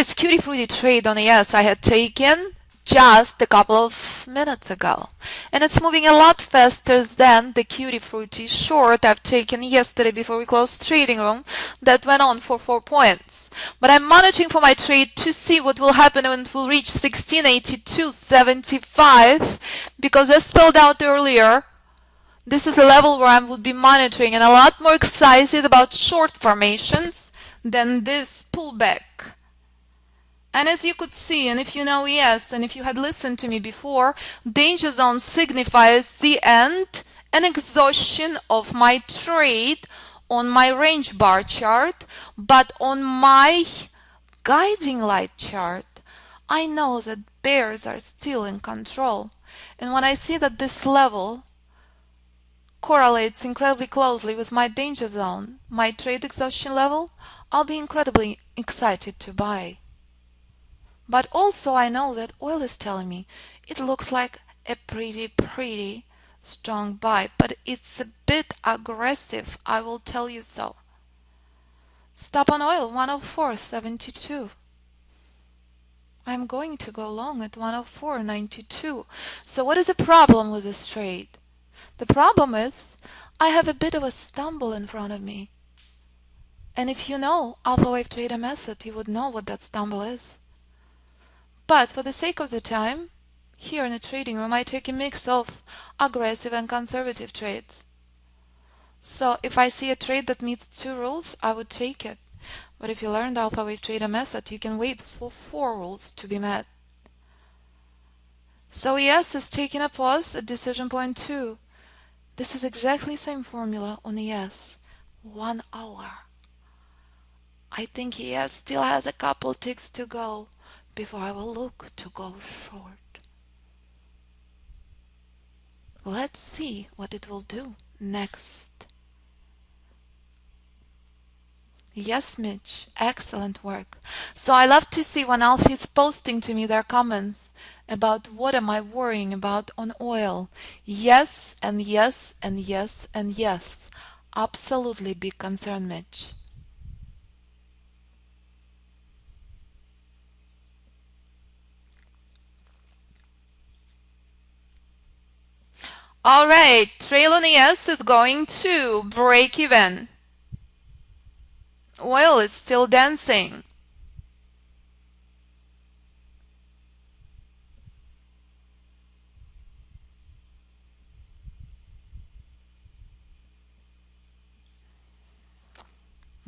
this cutie fruity trade on ES I had taken just a couple of minutes ago, and it's moving a lot faster than the cutie fruity short I've taken yesterday before we closed trading room that went on for 4 points. But I'm monitoring for my trade to see what will happen when it will reach 1682.75, because as spelled out earlier, this is a level where I would be monitoring and a lot more excited about short formations than this pullback. And as you could see, and if you know ES, and if you had listened to me before, danger zone signifies the end and exhaustion of my trade on my range bar chart, but on my guiding light chart, I know that bears are still in control. And when I see that this level correlates incredibly closely with my danger zone, my trade exhaustion level, I'll be incredibly excited to buy. But also I know that oil is telling me it looks like a pretty strong buy, but it's a bit aggressive, I will tell you so. Stop on oil 104.72. I'm going to go long at 104.92. So what is the problem with this trade? The problem is I have a bit of a stumble in front of me. And if you know Alpha Wave Trader method, you would know what that stumble is. But for the sake of the time, here in the trading room, I take a mix of aggressive and conservative trades. So if I see a trade that meets 2 rules, I would take it. But if you learned Alpha Wave Trader method, you can wait for 4 rules to be met. So ES is taking a pause at decision point 2. This is exactly the same formula on ES. 1 hour. I think ES still has a couple ticks to go before I will look to go short. Let's see what it will do next. Yes, Mitch, excellent work. So I love to see when Alfie is posting to me their comments about what am I worrying about on oil. Yes, and yes, and yes, and yes. Absolutely big concern, Mitch. All right, trail on ES is going to break even. Oil is still dancing.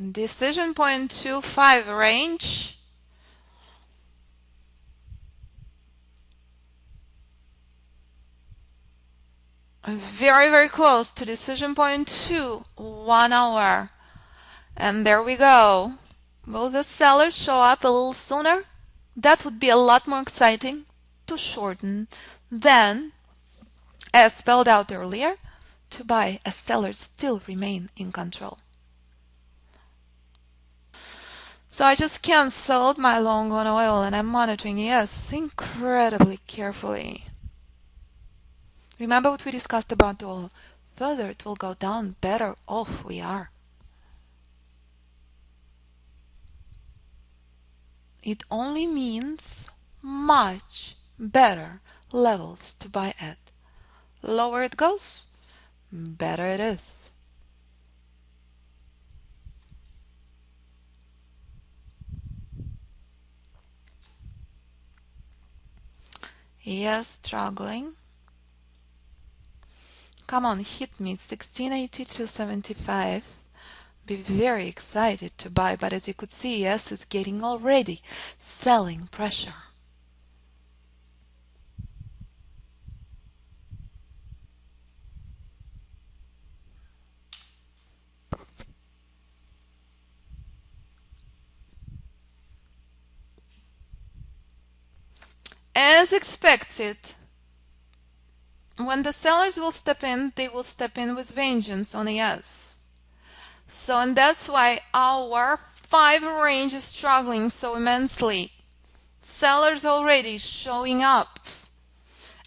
Decision point 25 range. Very close to decision point 2, 1 hour. And there we go. Will the seller show up a little sooner? That would be a lot more exciting to shorten than, as spelled out earlier, to buy as sellers still remain in control. So I just canceled my long on oil and I'm monitoring ES incredibly carefully. Remember what we discussed about oil. Further it will go down, better off we are. It only means much better levels to buy at. Lower it goes, better it is. Yes, struggling. Come on, hit me, 1682.75. Be very excited to buy, but as you could see, yes, it's getting already selling pressure. As expected, when the sellers will step in, they will step in with vengeance on ES. So, and that's why our 5 range is struggling so immensely. Sellers already showing up.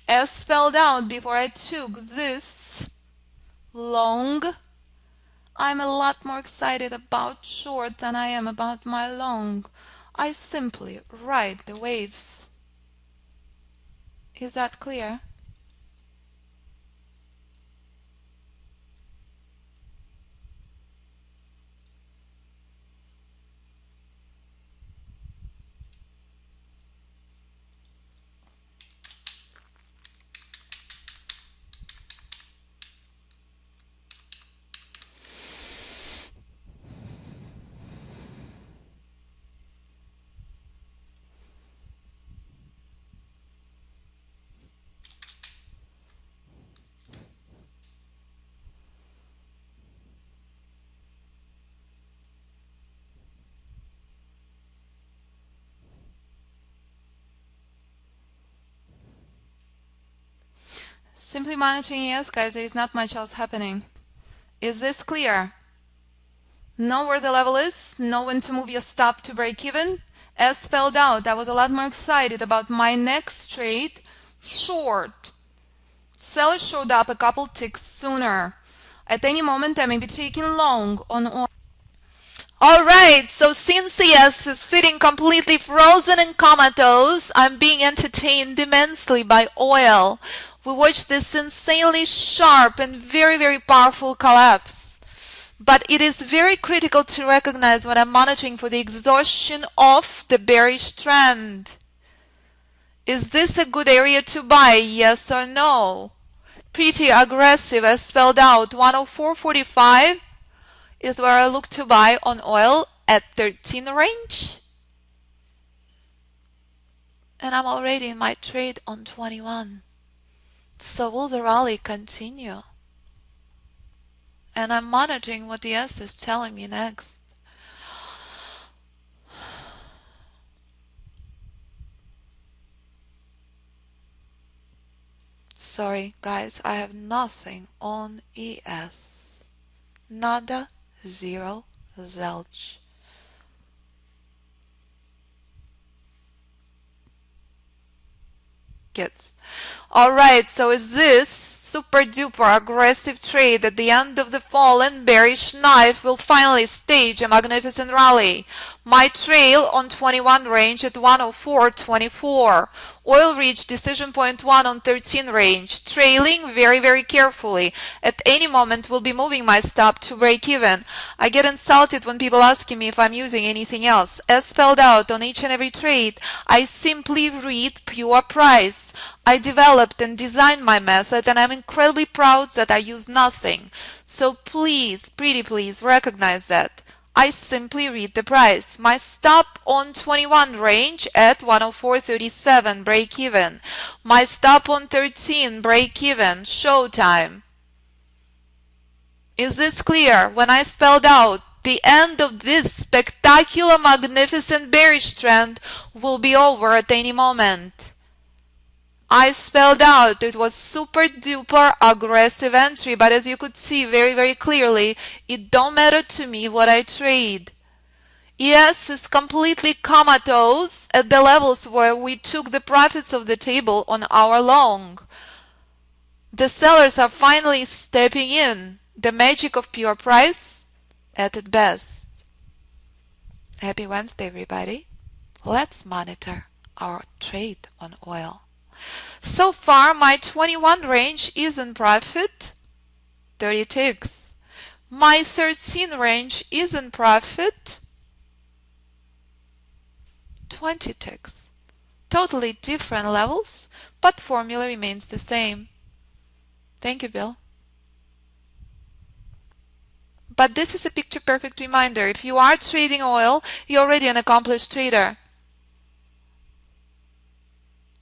As spelled out before I took this long, I'm a lot more excited about short than I am about my long. I simply ride the waves. Is that clear? Simply monitoring, yes, guys, there is not much else happening. Is this clear? Know where the level is, know when to move your stop to break even. As spelled out, I was a lot more excited about my next trade, short. Seller showed up a couple ticks sooner. At any moment, I may be taking long on oil. Alright, so since CS is sitting completely frozen and comatose, I'm being entertained immensely by oil. We watched this insanely sharp and very, very powerful collapse. But it is very critical to recognize when I'm monitoring for the exhaustion of the bearish trend. Is this a good area to buy? Yes or no? Pretty aggressive as spelled out. 104.45 is where I look to buy on oil at 13 range. And I'm already in my trade on 21. So will the rally continue? And I'm monitoring what the S is telling me next. Sorry, guys, I have nothing on ES. Nada, zero, zilch. Kids. Alright, so is this super duper aggressive trade at the end of the fall and bearish knife will finally stage a magnificent rally? My trail on 21 range at 104.24. Oil reached decision point 1 on 13 range. Trailing very, very carefully. At any moment will be moving my stop to break even. I get insulted when people asking me if I'm using anything else. As spelled out on each and every trade, I simply read pure price. I developed and designed my method and I'm incredibly proud that I use nothing. So please, pretty please, recognize that. I simply read the price. My stop on 21 range at 104.37, break even. My stop on 13, break even, showtime. Is this clear? When I spelled out the end of this spectacular, magnificent bearish trend will be over at any moment. I spelled out it was super duper aggressive entry, but as you could see very, very clearly, it don't matter to me what I trade. ES is completely comatose at the levels where we took the profits of the table on our long. The sellers are finally stepping in. The magic of pure price at its best. Happy Wednesday, everybody. Let's monitor our trade on oil. So far, my 21 range is in profit, 30 ticks. My 13 range is in profit, 20 ticks. Totally different levels, but formula remains the same. Thank you, Bill. But this is a picture-perfect reminder. If you are trading oil, you're already an accomplished trader.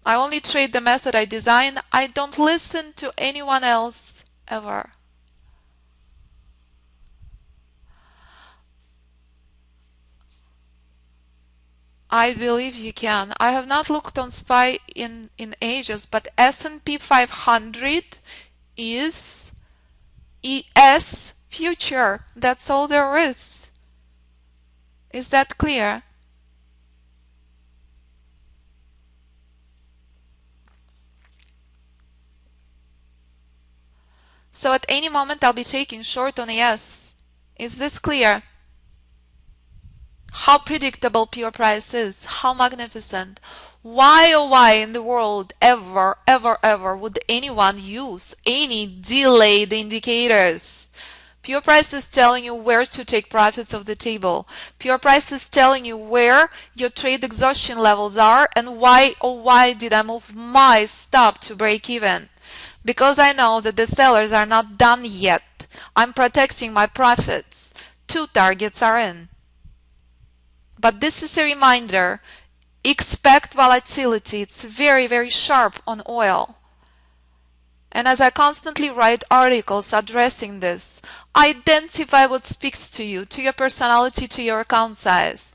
I only trade the method I design. I don't listen to anyone else, ever. I believe you can. I have not looked on SPY in ages, but S&P 500 is ES future. That's all there is. Is that clear? So at any moment I'll be taking short on ES. Is this clear? How predictable pure price is. How magnificent. Why, oh why in the world ever, ever, ever would anyone use any delayed indicators? Pure price is telling you where to take profits off the table. Pure price is telling you where your trade exhaustion levels are and why, oh why did I move my stop to break even? Because I know that the sellers are not done yet. I'm protecting my profits. 2 targets are in. But this is a reminder, expect volatility. It's very, very sharp on oil. And as I constantly write articles addressing this, identify what speaks to you, to your personality, to your account size.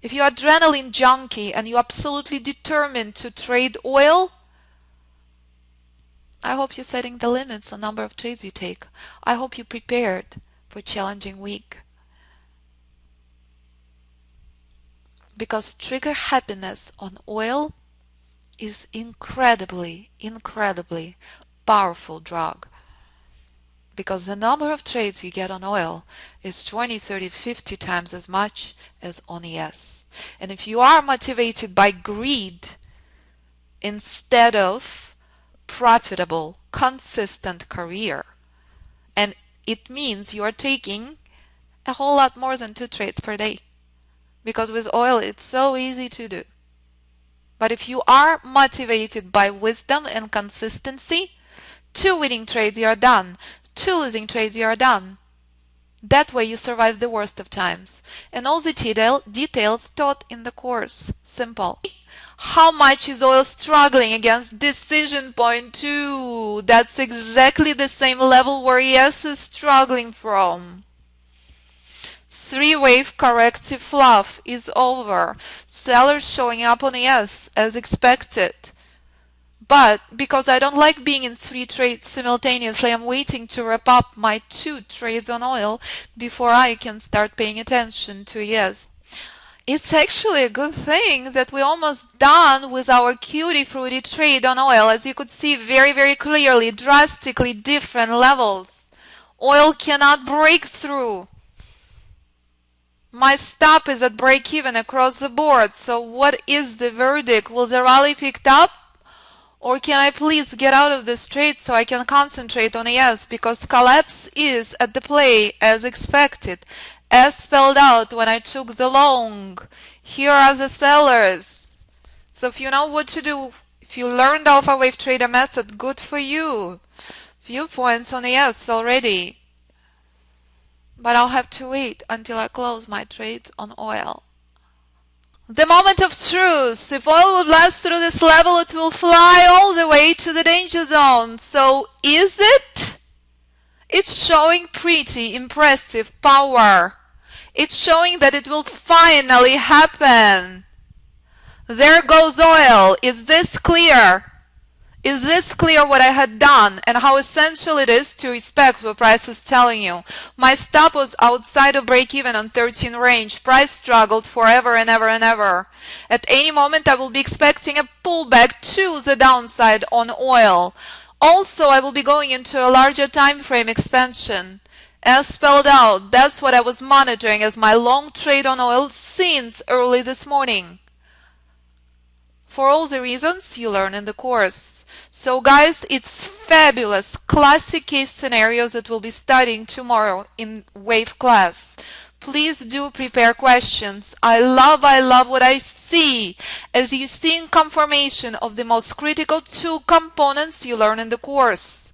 If you're adrenaline junkie and you're absolutely determined to trade oil, I hope you're setting the limits on number of trades you take. I hope you're prepared for a challenging week. Because trigger happiness on oil is incredibly, incredibly powerful drug. Because the number of trades you get on oil is 20, 30, 50 times as much as on ES. And if you are motivated by greed instead of profitable, consistent career, and it means you are taking a whole lot more than 2 trades per day. Because with oil, it's so easy to do. But if you are motivated by wisdom and consistency, 2 winning trades, you are done. 2 losing trades, you are done. That way you survive the worst of times. And all the details taught in the course. Simple. How much is oil struggling against decision point 2? That's exactly the same level where ES is struggling from. 3-wave corrective fluff is over. Sellers showing up on ES as expected. But because I don't like being in 3 trades simultaneously, I'm waiting to wrap up my 2 trades on oil before I can start paying attention to ES. It's actually a good thing that we're almost done with our cutie fruity trade on oil. As you could see very, very clearly, drastically different levels. Oil cannot break through. My stop is at break even across the board. So what is the verdict? Will the rally pick up? Or can I please get out of this trade so I can concentrate on ES? Because collapse is at the play as expected, as spelled out when I took the long. Here are the sellers. So if you know what to do, if you learned Alpha Wave Trader method, good for you. Viewpoints on ES already. But I'll have to wait until I close my trade on oil. The moment of truth. If oil would last through this level, it will fly all the way to the danger zone. So is it? It's showing pretty impressive power. It's showing that it will finally happen. There goes oil. Is this clear? Is this clear what I had done and how essential it is to respect what price is telling you? My stop was outside of break-even on 13 range. Price struggled forever and ever and ever. At any moment I will be expecting a pullback to the downside on oil. Also I will be going into a larger time frame expansion. As spelled out, that's what I was monitoring as my long trade on oil since early this morning. For all the reasons you learn in the course. So guys, it's fabulous classic case scenarios that we'll be studying tomorrow in wave class. Please do prepare questions. I love what I see. As you see in confirmation of the most critical 2 components you learn in the course.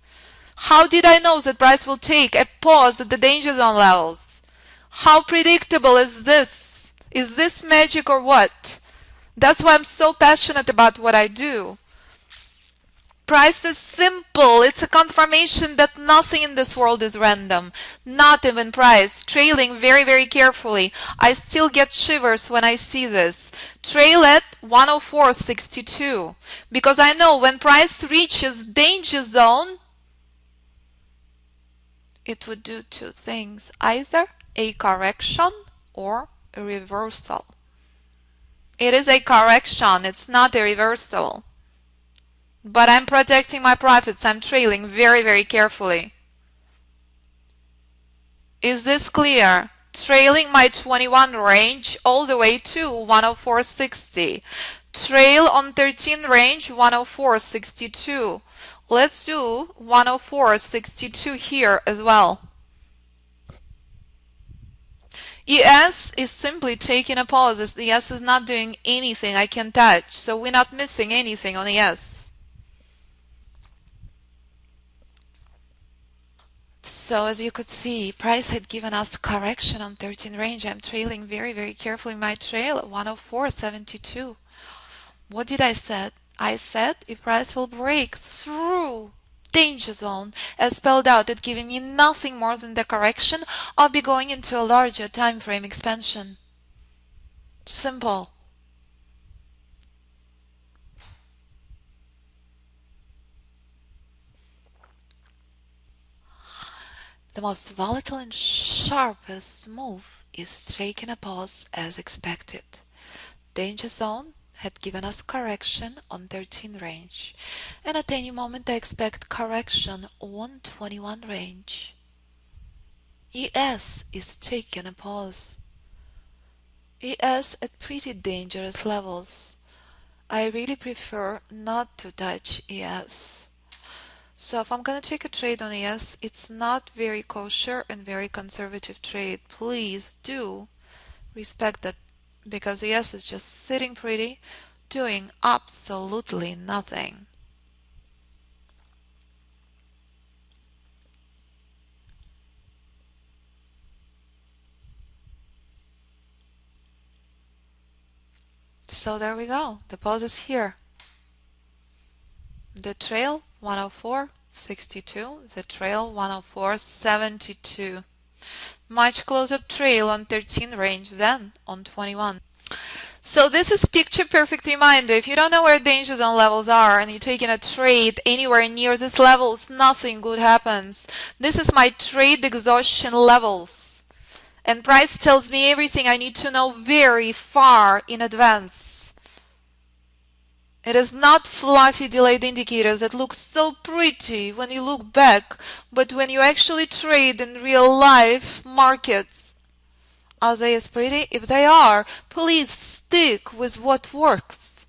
How did I know that price will take a pause at the danger zone levels? How predictable is this? Is this magic or what? That's why I'm so passionate about what I do. Price is simple. It's a confirmation that nothing in this world is random. Not even price. Trailing very, very carefully. I still get shivers when I see this. Trail at 104.62. Because I know when price reaches danger zone, it would do 2 things. Either a correction or a reversal. It is a correction. It's not a reversal. But I'm protecting my profits. I'm trailing very, very carefully. Is this clear? trailing my 21 range all the way to 104.60. Trail on 13 range 104.62. Let's do 104.62 here as well. ES is simply taking a pause. The ES is not doing anything I can touch, so we're not missing anything on ES. So as you could see, price had given us correction on 13 range. I'm trailing very carefully my trail at 104.72. What did I said? I said if price will break through danger zone as spelled out at giving me nothing more than the correction, I'll be going into a larger time frame expansion. Simple. The most volatile and sharpest move is taking a pause as expected. Danger zone had given us correction on 13 range, and at any moment I expect correction on 21 range. ES is taking a pause. ES at pretty dangerous levels. I really prefer not to touch ES. So if I'm going to take a trade on ES, it's not very kosher and very conservative trade. Please do respect that, because ES is just sitting pretty, doing absolutely nothing. So there we go. The pause is here. The trail 104.62, the trail 104.72. Much closer trail on 13 range than on 21. So this is picture perfect reminder. If you don't know where danger zone levels are and you're taking a trade anywhere near these levels, nothing good happens. This is my trade exhaustion levels. And price tells me everything I need to know very far in advance. It is not fluffy delayed indicators that look so pretty when you look back, but when you actually trade in real life markets, are they as pretty? If they are, please stick with what works.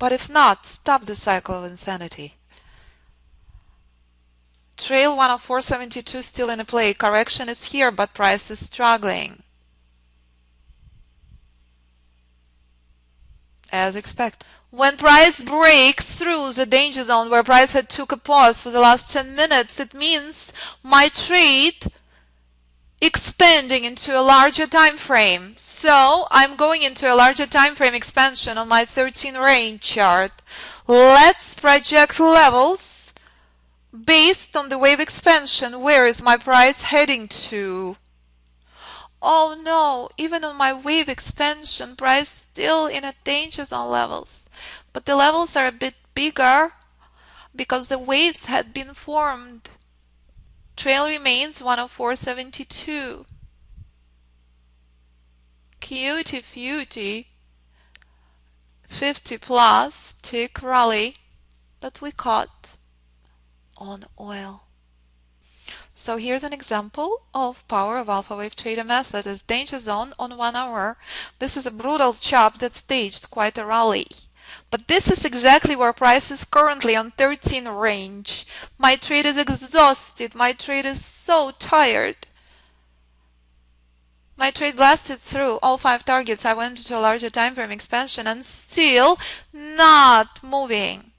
But if not, stop the cycle of insanity. Trail 104.72 still in a play. Correction is here, but price is struggling. As expected. When price breaks through the danger zone where price had took a pause for the last 10 minutes, it means my trade expanding into a larger time frame. So I'm going into a larger time frame expansion on my 13 range chart. Let's project levels based on the wave expansion. Where is my price heading to? Oh no, even on my wave expansion, price still in a danger zone levels. But the levels are a bit bigger because the waves had been formed. Trail remains 104.72. Cutie futy 50 plus tick rally that we caught on oil. So here's an example of power of alpha wave trader method as danger zone on 1 hour. This is a brutal chop that staged quite a rally. But this is exactly where price is currently on 13 range. My trade is exhausted. My trade is so tired. My trade blasted through all 5 targets. I went into a larger time frame expansion and still not moving.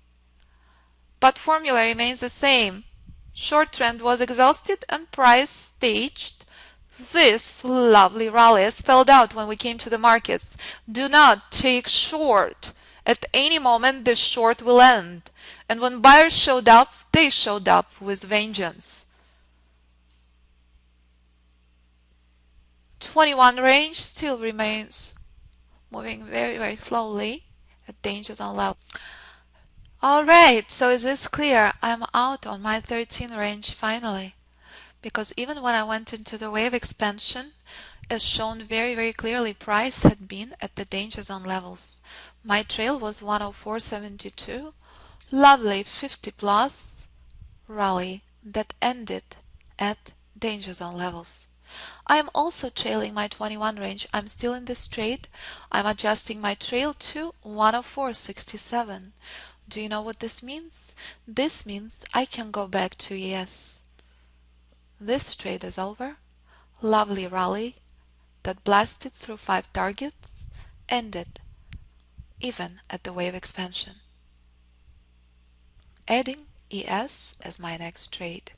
But formula remains the same. Short trend was exhausted and price staged this lovely rally as spelled out when we came to the markets. Do not take short. At any moment the short will end. And when buyers showed up, they showed up with vengeance. 21 range still remains moving very slowly at danger zone level. Alright, so is this clear? I'm out on my 13 range finally. Because even when I went into the wave expansion, as shown very clearly, price had been at the danger zone levels. My trail was 104.72, lovely 50 plus rally that ended at danger zone levels. I am also trailing my 21 range. I'm still in this trade. I'm adjusting my trail to 104.67. Do you know what this means? This means I can go back to yes. This trade is over. Lovely rally that blasted through 5 targets ended even at the wave expansion. Adding ES as my next trade.